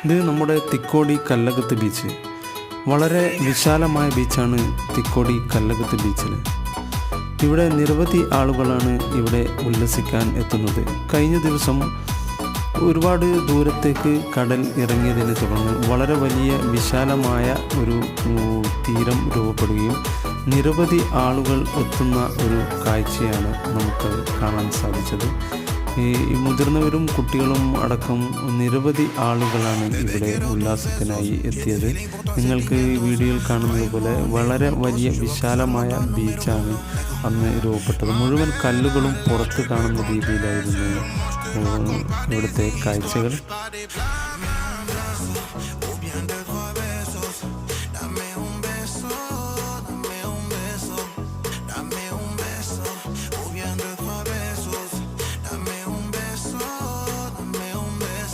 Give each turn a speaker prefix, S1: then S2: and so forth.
S1: ഇത് നമ്മുടെ തിക്കോടി കല്ലകത്ത് ബീച്ച്. വളരെ വിശാലമായ ബീച്ചാണ് തിക്കോടി കല്ലകത്ത് ബീച്ചിൽ. ഇവിടെ നിരവധി ആളുകളാണ് ഇവിടെ ഉല്ലസിക്കാൻ എത്തുന്നത്. കഴിഞ്ഞ ദിവസം ഒരുപാട് ദൂരത്തേക്ക് കടൽ ഇറങ്ങിയതിനെ തുടർന്ന് വളരെ വലിയ വിശാലമായ ഒരു തീരം രൂപപ്പെടുകയും നിരവധി ആളുകൾ എത്തുന്ന ഒരു കാഴ്ചയാണ് നമുക്ക് കാണാൻ സാധിച്ചത്. ഈ മുതിർന്നവരും കുട്ടികളും അടക്കം നിരവധി ആളുകളാണ് ഇവിടെ ഉല്ലാസത്തിനായി എത്തിയത്. നിങ്ങൾക്ക് വീഡിയോയിൽ കാണുന്നത് പോലെ വളരെ വലിയ വിശാലമായ ബീച്ചാണ് അന്ന് രൂപപ്പെട്ടത്. മുഴുവൻ കല്ലുകളും പുറത്ത് കാണുന്ന രീതിയിലായിരുന്നു ഇവിടുത്തെ കാഴ്ചകൾ.